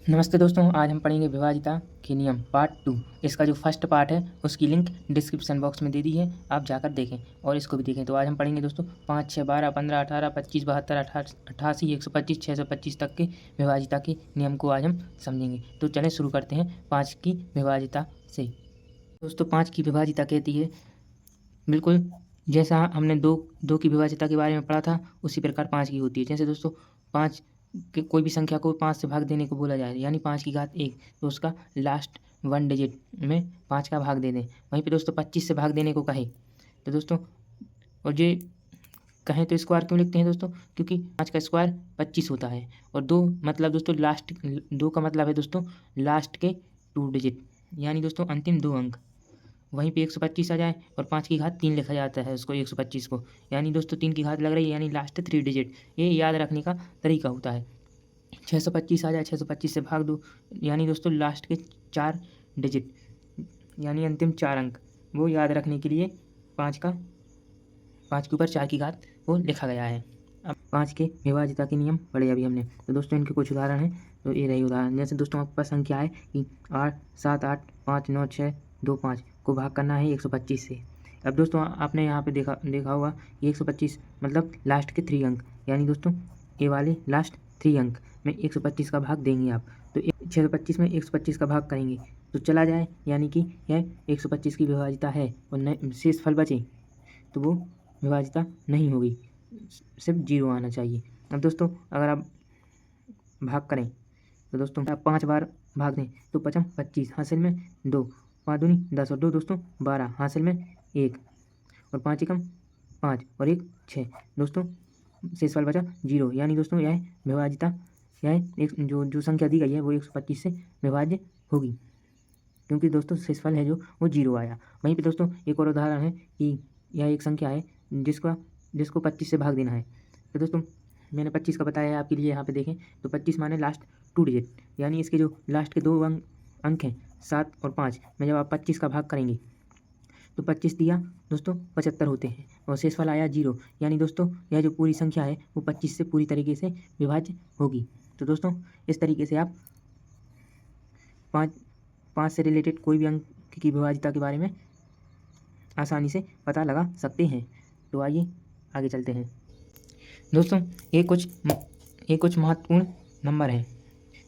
नमस्ते दोस्तों, आज हम पढ़ेंगे विभाज्यता के नियम पार्ट 2। इसका जो फर्स्ट पार्ट है उसकी लिंक डिस्क्रिप्शन बॉक्स में दे दी है, आप जाकर देखें और इसको भी देखें। तो आज हम पढ़ेंगे दोस्तों 5, 6, 12, 15, 18, 25, 72, 88, 125, 625 तक के विभाज्यता के नियम को आज हम समझेंगे। तो चलें शुरू करते हैं 5 की विभाज्यता से। दोस्तों 5 की विभाज्यता कहती है, बिल्कुल जैसा हमने दो की विभाज्यता के बारे में पढ़ा था उसी प्रकार 5 की होती है। जैसे दोस्तों 5 के कोई भी संख्या को 5 से भाग देने को बोला जाए, यानी 5 की घात 1, तो उसका लास्ट 1 डिजिट में 5 का भाग दे दें। वहीं पे दोस्तों 25 से भाग देने को कहे तो दोस्तों, और ये कहें तो स्क्वायर क्यों लिखते हैं दोस्तों, क्योंकि 5 का स्क्वायर 25 होता है। और 2 मतलब दोस्तों लास्ट 2 का मतलब है दोस्तों लास्ट के 2 डिजिट, यानी दोस्तों अंतिम 2 अंक। वहीं पे 125 आ जाए और 5 की घात 3 लिखा जाता है उसको 125 को, यानी दोस्तों 3 की घात लग रही है, यानी लास्ट 3 डिजिट। ये याद रखने का तरीका होता है। 625 आ जाए, 625 से भाग दो, यानी दोस्तों लास्ट के 4 डिजिट, यानी अंतिम 4 अंक। वो याद रखने के लिए 5 के ऊपर 4 की घात वो लिखा गया है। अब 5 के विभाज्यता के नियम पढ़े अभी हमने, तो दोस्तों इनके कुछ उदाहरण हैं। तो ये रही उदाहरण, जैसे दोस्तों आपके पास संख्या है कि 8, 7, 8, 5, 9, 6, 2, 5 को भाग करना है 125 से। अब दोस्तों आपने यहाँ पे देखा होगा कि 125 मतलब लास्ट के 3 अंक, यानी दोस्तों ये वाले लास्ट 3 अंक में 125 का भाग देंगे आप। तो 625 में 125 का भाग करेंगे तो चला जाए, यानी कि यह 125 की विभाज्यता है और शेष फल बचे तो वो विभाज्यता नहीं होगी, सिर्फ 0 आना चाहिए। अब दोस्तों अगर आप भाग करें तो दोस्तों आप 5 बार भाग दें तो 5 25, हासिल में 2, 5 दूनी 10 और 2 दोस्तों 12, हासिल में 1 और 5 एकम 5 और 1 6। दोस्तों शेष फल बचा 0, यानी दोस्तों यह विभाज्यता, यह एक जो संख्या दी गई है वो 125 से विभाज्य होगी, क्योंकि दोस्तों शेषफल है जो वो 0 आया। वहीं पे दोस्तों एक और उदाहरण है कि यह एक संख्या है जिसको 25 से भाग देना है। तो दोस्तों मैंने 25 का बताया है आपके लिए, यहाँ पे देखें तो 25 माने लास्ट 2 डिजिट, यानी इसके जो लास्ट के 2 अंक हैं 7 और 5 में जब आप 25 का भाग करेंगे तो 25 दिया दोस्तों 75 होते हैं और शेषफल आया 0, यानी दोस्तों यह जो पूरी संख्या है वो 25 से पूरी तरीके से विभाज्य होगी। तो दोस्तों इस तरीके से आप 5 से रिलेटेड कोई भी अंक की विभाज्यता के बारे में आसानी से पता लगा सकते हैं। तो आइए आगे चलते हैं दोस्तों। ये कुछ महत्वपूर्ण नंबर हैं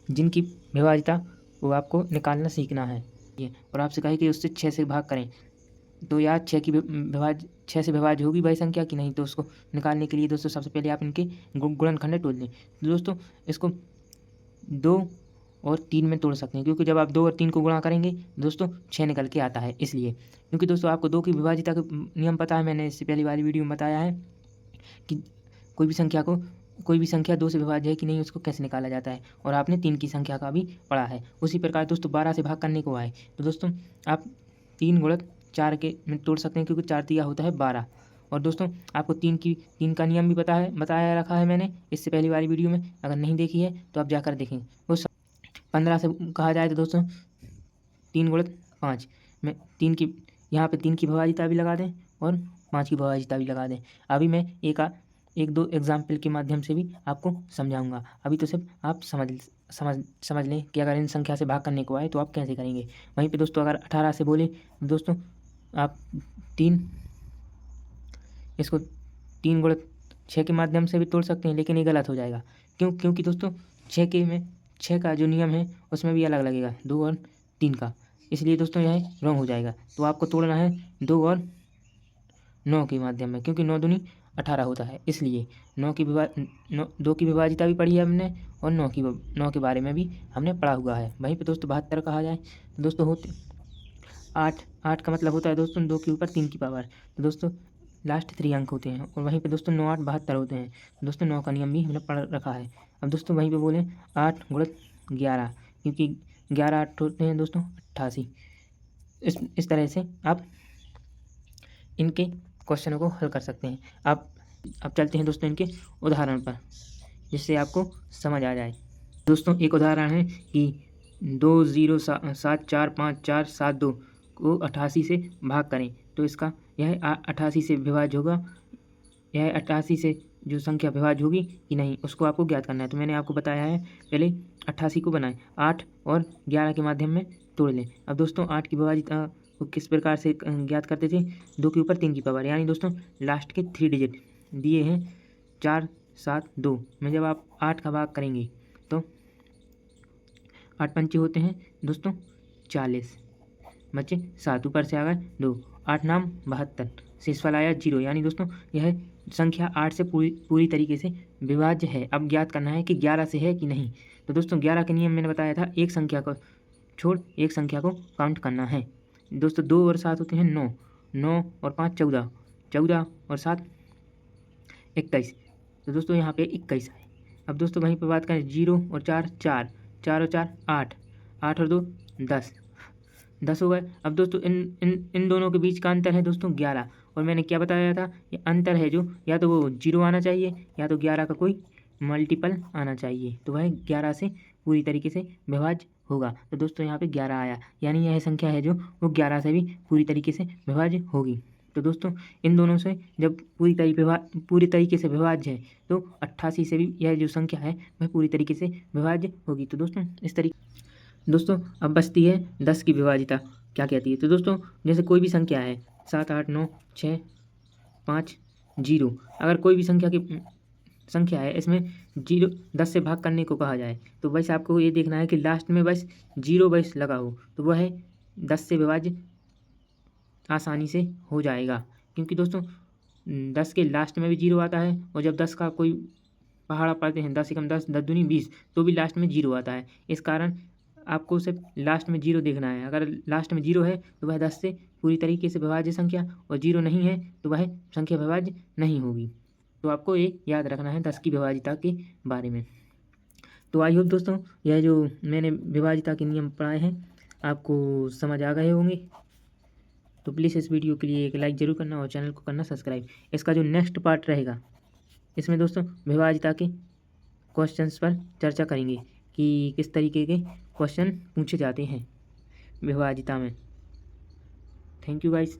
जिनकी विभाज्यता वो आपको निकालना सीखना है। ये और आपसे कहे कि उससे 6 से भाग करें, तो यार 6 से विभाज्य होगी वही संख्या कि नहीं, तो उसको निकालने के लिए दोस्तों सबसे पहले आप इनके गुणनखंड तोड़ लें। तो दोस्तों इसको 2 और 3 में तोड़ सकते हैं, क्योंकि जब आप 2 और 3 को गुणा करेंगे दोस्तों 6 निकल के आता है, इसलिए क्योंकि दोस्तों आपको 2 की विभाज्यता का नियम पता है, मैंने इससे पहली वाली वीडियो में बताया है कि कोई भी संख्या 2 से विभाज्य है कि नहीं उसको कैसे निकाला जाता है, और आपने 3 की संख्या का भी पढ़ा है। उसी प्रकार दोस्तों 12 से भाग करने को आए तो दोस्तों आप 3 गुणक 4 के में तोड़ सकते हैं, क्योंकि 4 दिया होता है 12। और दोस्तों आपको 3 का नियम भी पता है, बताया रखा है मैंने इससे पहली वाली वीडियो में, अगर नहीं देखी है तो आप जाकर देखें। वो 15 से कहा जाए तो दोस्तों 3 गुणित 5 में 3 की, यहाँ पे 3 की विभाज्यता भी लगा दें और 5 की विभाज्यता भी लगा दें। अभी मैं एक दो एग्जाम्पल के माध्यम से भी आपको समझाऊंगा। अभी तो सिर्फ आप समझ लें कि अगर इन संख्या से भाग करने को आए तो आप कैसे करेंगे। वहीं पे दोस्तों अगर 18 से बोले दोस्तों आप 3 इसको 3 गुणित 6 के माध्यम से भी तोड़ सकते हैं, लेकिन ये गलत हो जाएगा। क्योंकि दोस्तों 6 का जो नियम है उसमें भी अलग लगेगा 2 और 3 का, इसलिए दोस्तों यह रॉन्ग हो जाएगा। तो आपको तोड़ना है 2 और 9 के माध्यम में, क्योंकि 9 दूनी 18 होता है, इसलिए 2 की विभाज्यता भी पढ़ी है हमने और 9 के बारे में भी हमने पढ़ा हुआ है। वहीं पे दोस्तों 72 कहा जाए तो दोस्तों होते 8 का मतलब होता है दोस्तों 2 के ऊपर 3 की पावर, तो दोस्तों लास्ट 3 अंक होते हैं। और वहीं पे दोस्तों 9 8 72 होते हैं, तो दोस्तों 9 का नियम भी हमने पढ़ रखा है। अब दोस्तों वहीं पे बोले 8 गुणित 11, क्योंकि 11 8 होते हैं दोस्तों 88। इस तरह से आप इनके क्वेश्चनों को हल कर सकते हैं। अब चलते हैं दोस्तों इनके उदाहरण पर, जिससे आपको समझ आ जाए। दोस्तों एक उदाहरण है कि 20745472 को 88 से भाग करें, तो इसका यह 88 से विभाज्य होगा, यह 88 से जो संख्या विभाज्य होगी कि नहीं उसको आपको ज्ञात करना है। तो मैंने आपको बताया है पहले 88 को बनाएं, 8 और 11 के माध्यम में तोड़ लें। अब दोस्तों 8 की विभाजिता को किस प्रकार से ज्ञात करते थे, 2 के ऊपर 3 की पावर, यानी दोस्तों लास्ट के 3 डिजिट दिए हैं 4 7 2 में जब आप 8 का भाग करेंगे तो 8 पंचे होते हैं दोस्तों 40, बच्चे 7 ऊपर से आ गए 2, 8 नाम 72, शेषफल आया 0, यानी दोस्तों यह संख्या 8 से पूरी तरीके से विभाज्य है। अब ज्ञात करना है कि 11 से है कि नहीं। तो दोस्तों 11 के नियम मैंने बताया था, एक संख्या को छोड़ एक संख्या को काउंट करना है। दोस्तों 2 और 7 होते हैं 9, 9 और 5 14, 14 और 7 21, तो दोस्तों यहाँ पे 21 है। अब दोस्तों वहीं पर बात करें 0 और 4 4, 4 और 4 8, 8 और 2 10, 10 हो गए। अब दोस्तों इन दोनों के बीच का अंतर है दोस्तों 11, और मैंने क्या बताया था, ये अंतर है जो या तो वो 0 आना चाहिए या तो 11 का कोई मल्टीपल आना चाहिए, तो वह 11 से पूरी तरीके से विभाज्य होगा। तो दोस्तों यहाँ पे 11 आया, यानी यह संख्या है जो वो 11 से भी पूरी तरीके से विभाज्य होगी। तो दोस्तों इन दोनों से जब पूरी तरीके से विभाज्य है तो 88 से भी यह जो संख्या है वह पूरी तरीके से विभाज्य होगी। तो दोस्तों इस तरीके दोस्तों अब बचती है 10 की विभाजिता क्या कहती है। तो दोस्तों जैसे कोई भी संख्या है 7 8 9 6 5 0, अगर कोई भी संख्या है इसमें 10 से भाग करने को कहा जाए तो बस आपको ये देखना है कि लास्ट में बस 0 बस लगा हो, तो वह 10 से विभाज्य आसानी से हो जाएगा। क्योंकि दोस्तों 10 के लास्ट में भी 0 आता है, और जब 10 का कोई पहाड़ा पढ़ते हैं 10 एकम 10, 10 दूनी 20, तो भी लास्ट में 0 आता है। इस कारण आपको सिर्फ लास्ट में 0 देखना है। अगर लास्ट में 0 है तो वह 10 से पूरी तरीके से विभाज्य संख्या, और 0 नहीं है तो वह संख्या विभाज्य नहीं होगी। तो आपको ये याद रखना है 10 की विभाजिता के बारे में। तो आई होप दोस्तों यह जो मैंने विभाजिता के नियम पढ़ाए हैं आपको समझ आ गए होंगे। तो प्लीज़ इस वीडियो के लिए एक लाइक ज़रूर करना और चैनल को करना सब्सक्राइब। इसका जो नेक्स्ट पार्ट रहेगा इसमें दोस्तों विभाजिता के क्वेश्चंस पर चर्चा करेंगे कि किस तरीके के क्वेश्चन पूछे जाते हैं विभाजिता में। Thank you guys.